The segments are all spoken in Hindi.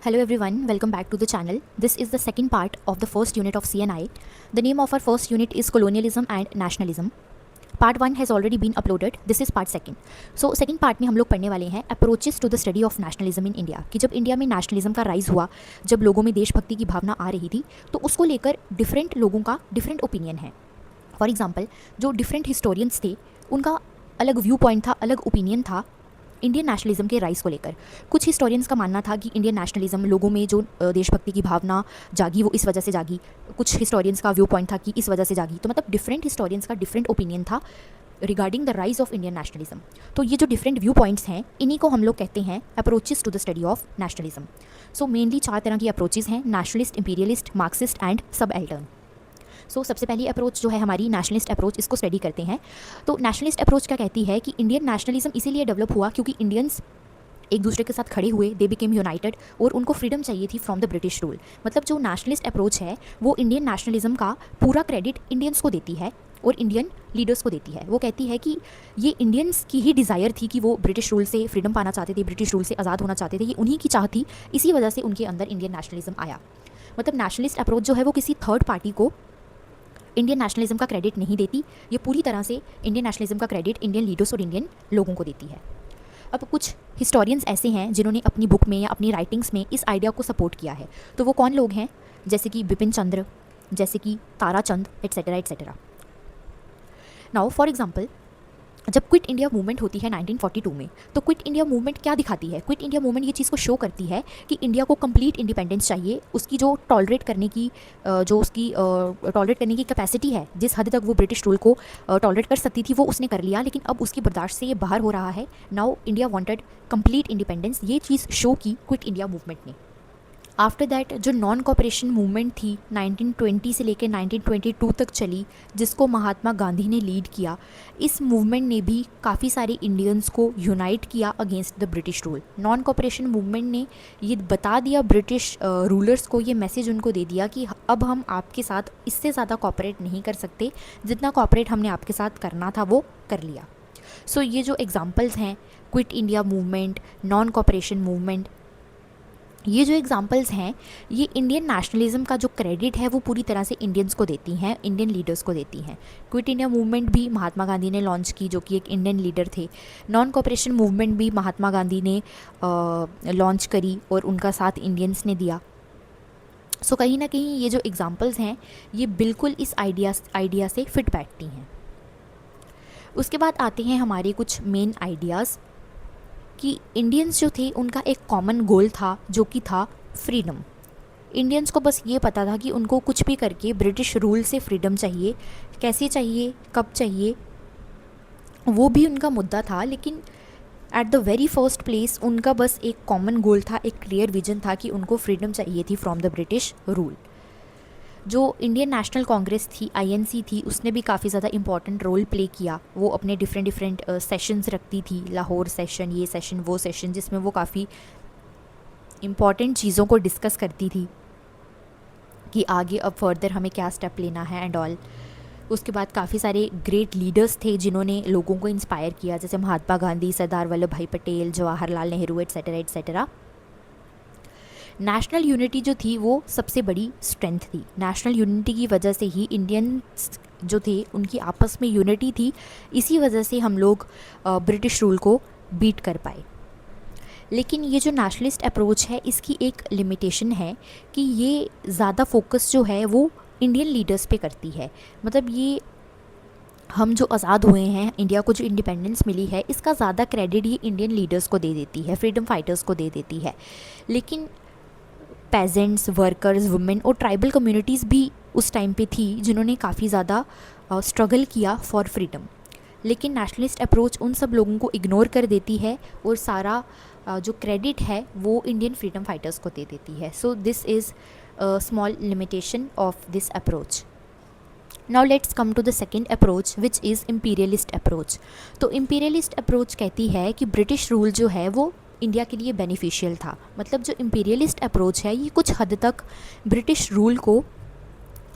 Hello everyone, welcome back to the channel. This is the second part of the first unit of CNI. The name of our first unit is Colonialism and Nationalism. Part 1 has already been uploaded. This is part 2. So second part में हम लोग पढ़ने वाले हैं approaches to the study of nationalism in India कि जब इंडिया में नेशनलिज्म का राइज हुआ, जब लोगों में देशभक्ति की भावना आ रही थी, तो उसको लेकर डिफरेंट लोगों का डिफरेंट ओपिनियन है. फॉर एग्जाम्पल, जो डिफरेंट हिस्टोरियंस थे उनका अलग व्यू पॉइंट था, अलग ओपिनियन था इंडियन नेशनलिज्म के राइज को लेकर. कुछ हिस्टोरियंस का मानना था कि इंडियन नेशनलिज्म लोगों में जो देशभक्ति की भावना जागी वो इस वजह से जागी. कुछ हिस्टोरियंस का व्यू पॉइंट था कि इस वजह से जागी. तो मतलब डिफरेंट हिस्टोरियंस का डिफरेंट ओपिनियन था regarding the rise of Indian nationalism. तो ये जो डिफरेंट व्यू पॉइंट्स हैं, इन्हीं को हम लोग कहते हैं approaches to the study of nationalism. So mainly 4 तरह की अप्रोचेस हैं: nationalist, imperialist, Marxist and subaltern. So सबसे पहली अप्रोच जो है हमारी नेशनलिस्ट अप्रोच, इसको स्टडी करते हैं. तो नेशनलिस्ट अप्रोच क्या कहती है कि इंडियन नेशनलिज्म इसीलिए डेवलप हुआ क्योंकि इंडियंस एक दूसरे के साथ खड़े हुए, दे बिकेम यूनाइटेड, और उनको फ्रीडम चाहिए थी फ्रॉम द ब्रिटिश रूल. मतलब जो नेशनलिस्ट अप्रोच है वो इंडियन नेशनलिज्म का पूरा क्रेडिट इंडियंस को देती है और इंडियन लीडर्स को देती है. वो कहती है कि ये इंडियंस की ही डिज़ायर थी कि वो ब्रिटिश रूल से फ्रीडम पाना चाहते थे, ब्रिटिश रूल से आज़ाद होना चाहते थे. ये उन्हीं की चाह थी, इसी वजह से उनके अंदर इंडियन नेशनलिज्म आया. मतलब नेशनलिस्ट अप्रोच जो है वो किसी थर्ड पार्टी को इंडियन नेशनलिज्म का क्रेडिट नहीं देती. ये पूरी तरह से इंडियन नेशनलिज्म का क्रेडिट इंडियन लीडर्स और इंडियन लोगों को देती है. अब कुछ हिस्टोरियंस ऐसे हैं जिन्होंने अपनी बुक में या अपनी राइटिंग्स में इस आइडिया को सपोर्ट किया है. तो वो कौन लोग हैं? जैसे कि बिपिन चंद्र, जैसे कि Tarachand, etcetera etcetera. Now for example, जब क्विट इंडिया मूवमेंट होती है 1942 में, तो क्विट इंडिया मूवमेंट क्या दिखाती है? क्विट इंडिया मूवमेंट ये चीज़ को शो करती है कि इंडिया को कंप्लीट इंडिपेंडेंस चाहिए. उसकी जो टॉलरेट करने की कैपेसिटी है, जिस हद तक वो ब्रिटिश रूल को टॉलरेट कर सकती थी, वो उसने कर लिया. लेकिन अब उसकी बर्दाश्त से ये बाहर हो रहा है. Now India wanted complete independence. ये चीज़ शो की क्विट इंडिया मूवमेंट ने. आफ्टर दैट जो नॉन कॉपरेशन मूवमेंट थी 1920 से लेकर 1922 तक चली, जिसको महात्मा गांधी ने लीड किया, इस मूवमेंट ने भी काफ़ी सारे इंडियंस को यूनाइट किया against the British rule. Non cooperation movement ने ये बता दिया ब्रिटिश रूलर्स को, ये मैसेज उनको दे दिया कि अब हम आपके साथ इससे ज़्यादा कॉपरेट नहीं कर सकते. जितना कॉपरेट हमने आपके साथ करना था वो कर लिया. सो ये जो एग्ज़ाम्पल्स हैं, quit India movement, non cooperation movement, ये जो एग्जांपल्स हैं, ये इंडियन नेशनलिज्म का जो क्रेडिट है वो पूरी तरह से इंडियंस को देती हैं, इंडियन लीडर्स को देती हैं. क्विट इंडिया मूवमेंट भी महात्मा गांधी ने लॉन्च की, जो कि एक इंडियन लीडर थे. नॉन कॉपरेशन मूवमेंट भी महात्मा गांधी ने लॉन्च करी और उनका साथ इंडियंस ने दिया. सो कहीं ना कहीं ये जो एग्जांपल्स हैं ये बिल्कुल इस आइडिया से फिट बैठती हैं. उसके बाद आते हैं हमारे कुछ मेन आइडियाज़ कि इंडियंस जो थे उनका एक कॉमन गोल था, जो कि था फ्रीडम. इंडियंस को बस ये पता था कि उनको कुछ भी करके ब्रिटिश रूल से फ्रीडम चाहिए. कैसे चाहिए, कब चाहिए, वो भी उनका मुद्दा था. लेकिन at the very first place उनका बस एक कॉमन गोल था, एक क्लियर विजन था कि उनको फ्रीडम चाहिए थी फ्रॉम द ब्रिटिश रूल. जो इंडियन नेशनल कांग्रेस थी, आईएनसी थी, उसने भी काफ़ी ज़्यादा इंपॉर्टेंट रोल प्ले किया. वो अपने डिफरेंट सेशंस रखती थी, लाहौर सेशन, ये सेशन, वो सेशन, जिसमें वो काफ़ी इम्पॉर्टेंट चीज़ों को डिस्कस करती थी कि आगे अब फर्दर हमें क्या स्टेप लेना है एंड ऑल. उसके बाद काफ़ी सारे ग्रेट लीडर्स थे जिन्होंने लोगों को इंस्पायर किया, जैसे महात्मा गांधी, सरदार वल्लभ भाई Patel, Jawaharlal Nehru, etcetera etcetera. National unity जो थी वो सबसे बड़ी स्ट्रेंथ थी. नेशनल यूनिटी की वजह से ही इंडियंस जो थे उनकी आपस में यूनिटी थी. इसी वजह से हम लोग ब्रिटिश रूल को बीट कर पाए. लेकिन ये जो नेशनलिस्ट अप्रोच है इसकी एक लिमिटेशन है कि ये ज़्यादा फोकस जो है वो इंडियन लीडर्स पे करती है. मतलब ये हम जो आज़ाद हुए हैं, इंडिया को जो इंडिपेंडेंस मिली है, इसका ज़्यादा क्रेडिट ये इंडियन लीडर्स को दे देती है, फ्रीडम फाइटर्स को दे देती है. लेकिन पेजेंट्स, वर्कर्स, वुमेन और ट्राइबल कम्युनिटीज़ भी उस टाइम पे थी जिन्होंने काफ़ी ज़्यादा स्ट्रगल किया फॉर फ्रीडम. लेकिन नेशनलिस्ट अप्रोच उन सब लोगों को इग्नोर कर देती है और सारा जो क्रेडिट है वो इंडियन फ्रीडम फाइटर्स को दे देती है. So this is small limitation of this approach. Now let's come to the second approach which is imperialist approach. तो इम्पीरियलिस्ट अप्रोच कहती है कि ब्रिटिश रूल जो है वो इंडिया के लिए बेनिफिशियल था. मतलब जो इम्पीरियलिस्ट अप्रोच है ये कुछ हद तक ब्रिटिश रूल को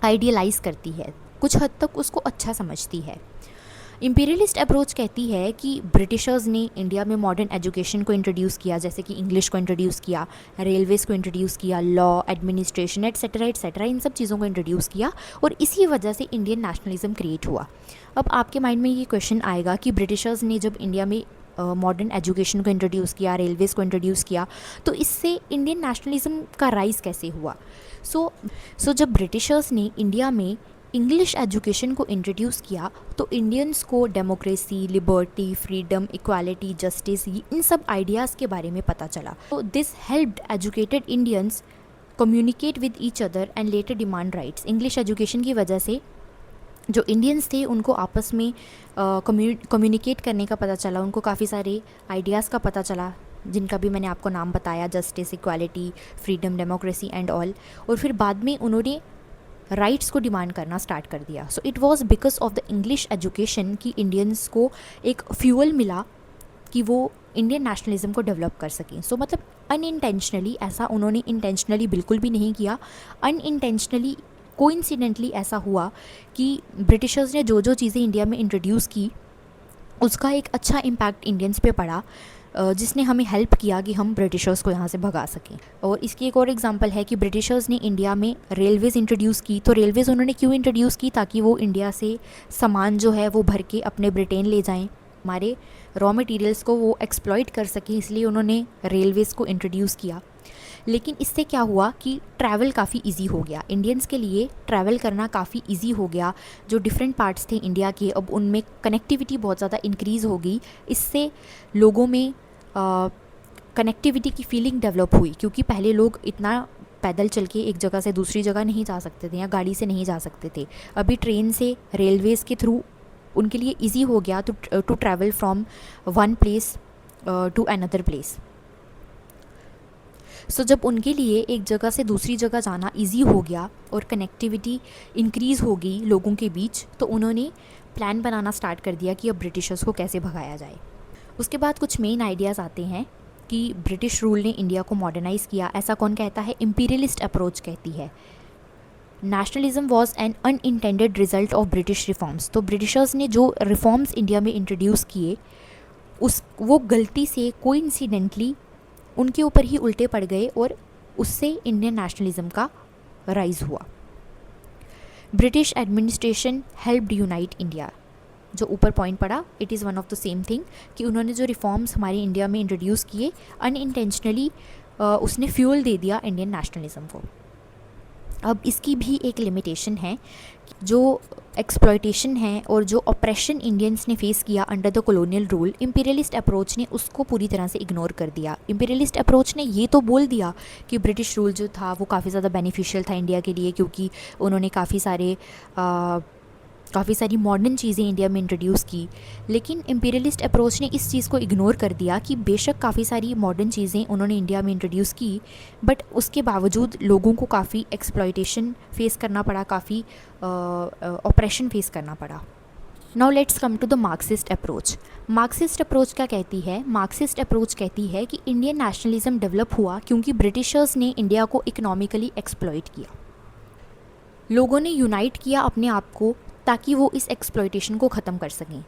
आइडियलाइज़ करती है, कुछ हद तक उसको अच्छा समझती है. इम्पीरियलिस्ट अप्रोच कहती है कि ब्रिटिशर्स ने इंडिया में मॉडर्न एजुकेशन को इंट्रोड्यूस किया, जैसे कि इंग्लिश को इंट्रोड्यूस किया, रेलवेज़ को इंट्रोड्यूस किया, लॉ, एडमिनिस्ट्रेशन एट्सेट्रा इन सब चीज़ों को इंट्रोड्यूस किया, और इसी वजह से इंडियन नेशनलिज्म क्रिएट हुआ। अब आपके माइंड में ये क्वेश्चन आएगा कि ब्रिटिशर्स ने जब इंडिया में मॉडर्न एजुकेशन को इंट्रोड्यूस किया, रेलवेज़ को इंट्रोड्यूस किया, तो इससे इंडियन नेशनलिज्म का राइज कैसे हुआ? सो जब ब्रिटिशर्स ने इंडिया में इंग्लिश एजुकेशन को इंट्रोड्यूस किया तो इंडियंस को democracy, liberty, freedom, equality, justice, इन सब आइडियाज़ के बारे में पता चला। तो this helped educated Indians communicate with each other and later demand rights. English education की वजह से जो इंडियंस थे उनको आपस में कम्युनिकेट करने का पता चला, उनको काफ़ी सारे आइडियाज़ का पता चला, जिनका भी मैंने आपको नाम बताया, justice, equality, freedom, democracy and all. और फिर बाद में उन्होंने राइट्स को डिमांड करना स्टार्ट कर दिया। So it was because of the English education कि इंडियंस को एक फ्यूल मिला कि वो इंडियन नेशनलिज्म को डेवलप कर सकें। सो मतलब अनइंटेंशनली, ऐसा उन्होंने इंटेंशनली बिल्कुल भी नहीं किया, अनइंटेंशनली, कोइंसिडेंटली ऐसा हुआ कि ब्रिटिशर्स ने जो जो चीज़ें इंडिया में इंट्रोड्यूस की उसका एक अच्छा इम्पैक्ट इंडियंस पे पड़ा, जिसने हमें हेल्प किया कि हम ब्रिटिशर्स को यहाँ से भगा सकें। और इसकी एक और एग्जांपल है कि ब्रिटिशर्स ने इंडिया में रेलवेज़ इंट्रोड्यूस की। तो रेलवेज़ उन्होंने क्यों इंट्रोड्यूस की? ताकि वो इंडिया से सामान जो है वो भर के अपने ब्रिटेन ले जाएं, हमारे रॉ मटेरियल्स को वो एक्सप्लॉइट कर सकें, इसलिए उन्होंने रेलवेज़ को इंट्रोड्यूस किया। लेकिन इससे क्या हुआ कि ट्रैवल काफ़ी इजी हो गया, इंडियंस के लिए ट्रैवल करना काफ़ी इजी हो गया। जो डिफरेंट पार्ट्स थे इंडिया के, अब उनमें कनेक्टिविटी बहुत ज़्यादा इंक्रीज़ हो गई। इससे लोगों में कनेक्टिविटी की फीलिंग डेवलप हुई, क्योंकि पहले लोग इतना पैदल चल के एक जगह से दूसरी जगह नहीं जा सकते थे या गाड़ी से नहीं जा सकते थे। अभी ट्रेन से, रेलवेज़ के थ्रू उनके लिए इजी हो गया to travel from one place to another place. So जब उनके लिए एक जगह से दूसरी जगह जाना इजी हो गया और कनेक्टिविटी इंक्रीज़ हो गई लोगों के बीच, तो उन्होंने प्लान बनाना स्टार्ट कर दिया कि अब ब्रिटिशर्स को कैसे भगाया जाए। उसके बाद कुछ मेन आइडियाज़ आते हैं कि ब्रिटिश रूल ने इंडिया को मॉडर्नाइज़ किया। ऐसा कौन कहता है? इम्पीरियलिस्ट अप्रोच कहती है। Nationalism was an unintended result of British reforms. तो ब्रिटिशर्स ने जो रिफॉर्म्स इंडिया में इंट्रोड्यूस किए वो गलती से, कोइंसिडेंटली उनके ऊपर ही उल्टे पड़ गए और उससे इंडियन नेशनलिज्म का राइज हुआ। British administration helped unite India. जो ऊपर पॉइंट पड़ा, it is one of the same thing कि उन्होंने जो रिफॉर्म्स हमारे इंडिया में इंट्रोड्यूस किए, अनइंटेंशनली उसने फ्यूल दे दिया इंडियन नेशनलिज्म को। अब इसकी भी एक लिमिटेशन है, जो एक्सप्लॉयटेशन है और जो ऑपरेशन इंडियंस ने फेस किया under the colonial rule, imperialist approach ने उसको पूरी तरह से इग्नोर कर दिया। इंपीरियलिस्ट अप्रोच ने ये तो बोल दिया कि ब्रिटिश रूल जो था वो काफ़ी ज़्यादा बेनिफिशियल था इंडिया के लिए, क्योंकि उन्होंने काफ़ी सारी मॉडर्न चीज़ें इंडिया में इंट्रोड्यूस की। लेकिन इंपीरियलिस्ट अप्रोच ने इस चीज़ को इग्नोर कर दिया कि बेशक काफ़ी सारी मॉडर्न चीज़ें उन्होंने इंडिया में इंट्रोड्यूस की, बट उसके बावजूद लोगों को काफ़ी एक्सप्लॉयटेशन फेस करना पड़ा, काफ़ी ऑपरेशन फेस करना पड़ा। Now let's come to the Marxist approach. Marxist approach क्या कहती है? मार्क्सिस्ट अप्रोच कहती है कि इंडियन नेशनलिज्म डेवलप हुआ क्योंकि ब्रिटिशर्स ने इंडिया को इकोनॉमिकली एक्सप्लॉइट किया। लोगों ने यूनाइट किया अपने आप को ताकि वो इस एक्सप्लॉयटेशन को ख़त्म कर सकें।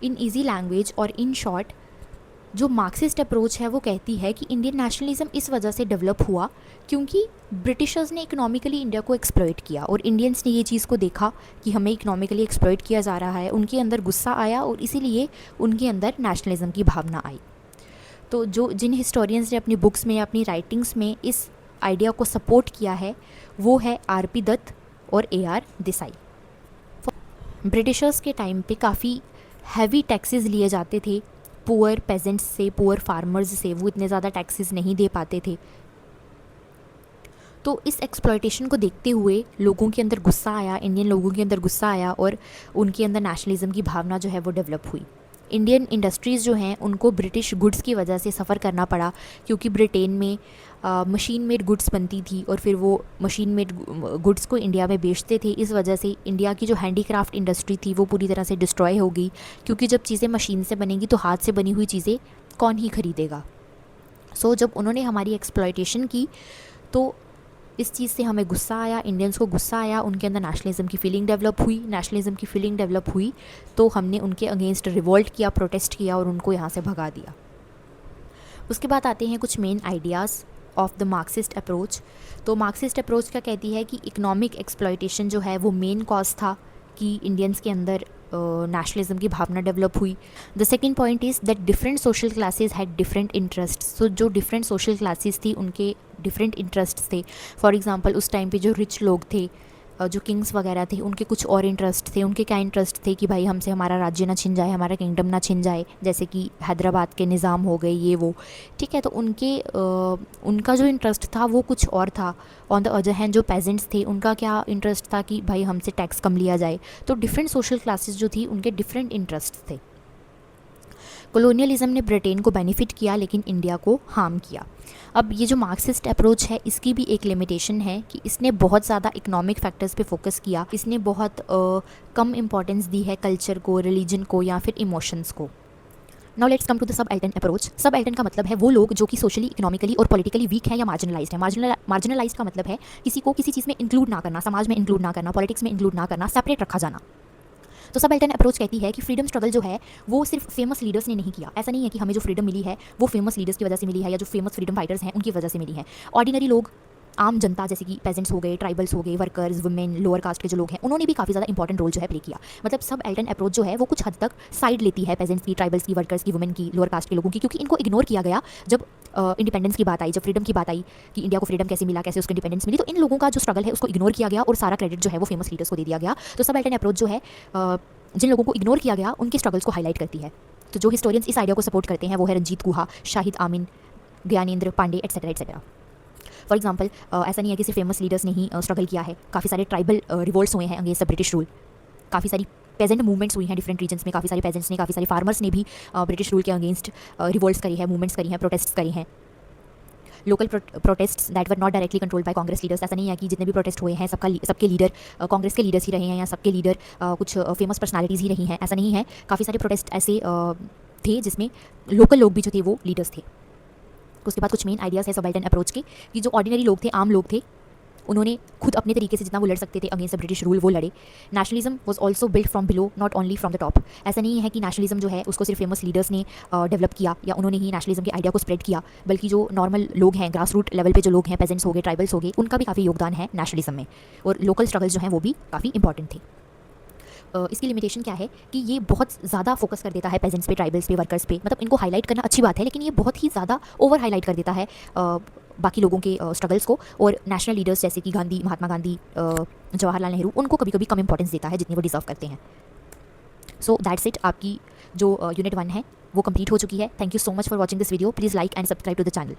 इन ईजी लैंग्वेज और इन शॉर्ट, जो मार्क्सिस्ट अप्रोच है वो कहती है कि इंडियन नेशनलिज्म इस वजह से डेवलप हुआ क्योंकि ब्रिटिशर्स ने इकोनॉमिकली इंडिया को एक्सप्लॉइट किया और इंडियंस ने ये चीज़ को देखा कि हमें इकोनॉमिकली एक्सप्लॉइट किया जा रहा है। उनके अंदर गुस्सा आया और इसीलिए उनके अंदर नेशनलिज्म की भावना आई। तो जिन हिस्टोरियंस ने अपनी बुक्स में या अपनी राइटिंग्स में इस आइडिया को सपोर्ट किया है वो है आर.पी. दत्त और ए.आर. देसाई। ब्रिटिशर्स के टाइम पे काफ़ी हैवी टैक्सेस लिए जाते थे पुअर पेजेंट्स से, पुअर फार्मर्स से। वो इतने ज़्यादा टैक्सेस नहीं दे पाते थे। तो इस एक्सप्लॉयटेशन को देखते हुए लोगों के अंदर गुस्सा आया, इंडियन लोगों के अंदर गुस्सा आया और उनके अंदर नेशनलिज्म की भावना जो है वो डेवलप हुई। इंडियन इंडस्ट्रीज़ जो हैं उनको ब्रिटिश गुड्स की वजह से सफ़र करना पड़ा, क्योंकि ब्रिटेन में मशीन मेड गुड्स बनती थी और फिर वो मशीन मेड गुड्स को इंडिया में बेचते थे। इस वजह से इंडिया की जो हैंडीक्राफ्ट इंडस्ट्री थी वो पूरी तरह से डिस्ट्रॉय हो गई, क्योंकि जब चीज़ें मशीन से बनेंगी तो हाथ से बनी हुई चीज़ें कौन ही खरीदेगा। सो जब उन्होंने हमारी एक्सप्लॉयटेशन की तो इस चीज़ से हमें गुस्सा आया, इंडियंस को गुस्सा आया, उनके अंदर नेशनलिज्म की फीलिंग डेवलप हुई तो हमने उनके अगेंस्ट रिवोल्ट किया, प्रोटेस्ट किया और उनको यहाँ से भगा दिया। उसके बाद आते हैं कुछ main ideas of the Marxist approach. तो मार्क्सिस्ट अप्रोच क्या कहती है कि इकोनॉमिक एक्सप्लॉयटेशन जो है वो मेन कॉज था कि इंडियंस के अंदर नेशनलिज्म की भावना डेवलप हुई। The second point is that different social classes had different interest. So जो डिफरेंट सोशल क्लासेस थी उनके डिफरेंट इंटरेस्ट थे। फॉर एग्जांपल उस टाइम पे जो रिच लोग थे, जो किंग्स वगैरह थे, उनके कुछ और इंटरेस्ट थे। उनके क्या इंटरेस्ट थे कि भाई हमसे हमारा राज्य ना छिन जाए, हमारा किंगडम ना छिन जाए, जैसे कि हैदराबाद के निज़ाम हो गए ये वो, ठीक है। तो उनका जो इंटरेस्ट था वो कुछ और था। ऑन द अदर हैंड जो पेजेंट्स थे उनका क्या इंटरेस्ट था कि भाई हमसे टैक्स कम लिया जाए। तो डिफरेंट सोशल क्लासेस जो थी उनके डिफरेंट इंटरेस्ट थे। कॉलोनियलिज्म ने ब्रिटेन को बेनिफिट किया लेकिन इंडिया को हार्म किया। अब ये जो मार्क्सिस्ट अप्रोच है इसकी भी एक लिमिटेशन है कि इसने बहुत ज़्यादा इकोनॉमिक फैक्टर्स पे फोकस किया, इसने बहुत कम इंपॉर्टेंस दी है कल्चर को, रिलीजन को या फिर इमोशंस को। Now let's come to the subaltern approach. Subaltern का मतलब है वो लोग जो कि सोशली, इकोनॉमिकली और पॉलिटिकली वीक है या मार्जिनलाइज्ड है। मार्जिनलाइज्ड का मतलब है किसी को किसी चीज़ में इंक्लूड ना करना, समाज में इंक्लूड ना करना, पॉलिटिक्स में इंक्लूड ना करना, सेपरेट रखा जाना। तो सबअल्टर्न अप्रोच कहती है कि फ्रीडम स्ट्रगल जो है वो सिर्फ फेमस लीडर्स ने नहीं किया। ऐसा नहीं है कि हमें जो फ्रीडम मिली है वो फेमस लीडर्स की वजह से मिली है या जो फेमस फ्रीडम फाइटर्स हैं उनकी वजह से मिली है। ऑर्डिनरी लोग, आम जनता जैसे कि पेजेंट्स हो गए, ट्राइबल्स हो गए, वर्कर्स, वुमेन, लोअर कास्ट के जो लोग हैं, उन्होंने भी काफ़ी ज़्यादा इंपॉर्टेंट रोल जो है प्ले किया। मतलब सबअल्टर्न अप्रोच जो है वो कुछ हद तक साइड लेती है पेजेंट्स की, ट्राइबल्स की, वर्कर्स की, वुमेन की, लोअर कास्ट के लोगों की, क्योंकि इनको इग्नोर किया गया जब इंडिपेंडेंस की बात आई, जब फ्रीडम की बात आई कि इंडिया को फ्रीडम कैसे मिला, कैसे उसको इंडिपेंडेंस मिली, तो इन लोगों का जो स्ट्रगल है उसको इग्नोर किया गया और सारा क्रेडिट जो है वो फेमस लीडर्स को दे दिया गया। तो सबअल्टर्न अप्रोच जो है जिन लोगों को इग्नोर किया गया उनके स्ट्रगल्स को हाईलाइट करती है। तो जो हिस्टोरियंस इस आइडिया को सपोर्ट करते हैं वो है Ranjit Guha, Shahid Amin, Gyanendra Pandey et cetera et cetera. For example ऐसा नहीं है कि सिर्फ फेमस लीडर्स ने ही स्ट्रगल किया है, काफ़ी सारे ट्राइबल रिवोल्ट्स हुए हैं अगेंस्ट द ब्रिटिश रूल, काफ़ी सारी पेजेंट मूवमेंट्स हुई हैं डिफरेंट रीजन्स में, काफ़ी सारे पेजेंट्स ने, काफ़ी सारे फार्मर्स ने भी ब्रिटिश रूल के अगेंस्ट रिवोल्ट्स करी है, मूवमेंट्स करी हैं, प्रोटेस्ट करी हैं। Local protests that were not directly controlled by Congress leaders. ऐसा नहीं है कि जितने भी प्रोटेस्ट हुए हैं सबके लीडर कांग्रेस के लीडर्स ही रहे हैं या सबके लीडर कुछ फेमस पर्सनालिटीज़ ही रही हैं, ऐसा नहीं है। काफ़ी सारे प्रोटेस्ट ऐसे थे जिसमें लोकल लोग भी जो थे वो लीडर्स थे। उसके बाद कुछ मेन आइडियाज़ है सबअल्टर्न अप्रोच के कि जो ऑर्डिनरी लोग थे, आम लोग थे, उन्होंने खुद अपने तरीके से जितना वो लड़ सकते थे अगेंस्ट द ब्रिटिश रूल वो लड़े। Nationalism was also built from below, not only from the top. ऐसा नहीं है कि नेशनलिज्म जो है उसको सिर्फ फेमस लीडर्स ने डेवलप किया या उन्होंने ही नेशनलिज्म के आइडिया को स्प्रेड किया, बल्कि जो नॉर्मल लोग हैं, ग्रास रूट लेवल पे जो लोग हैं, पेजेंट्स हो गए, ट्राइबल्स हो गए, उनका भी काफ़ी योगदान है नेशनलिज्म में, और लोकल स्ट्रगल्स जो हैं वो भी काफ़ी इंपॉर्टेंट थे। इसकी लिमिटेशन क्या है कि ये बहुत ज़्यादा फोकस कर देता है पेजेंट्स पे, ट्राइबल्स पे, वर्कर्स पे। मतलब इनको हाईलाइट करना अच्छी बात है, लेकिन ये बहुत ही ज़्यादा ओवर हाईलाइट कर देता है बाकी लोगों के स्ट्रगल्स को, और नेशनल लीडर्स जैसे कि गांधी, महात्मा गांधी, जवाहरलाल नेहरू, उनको कभी कभी कम इंपॉर्टेंस देता है जितनी वो डिजर्व करते हैं। सो दैट्स इट, आपकी जो यूनिट 1 है वो कंप्लीट हो चुकी है। Thank you so much for watching this video. Please like and subscribe to the channel.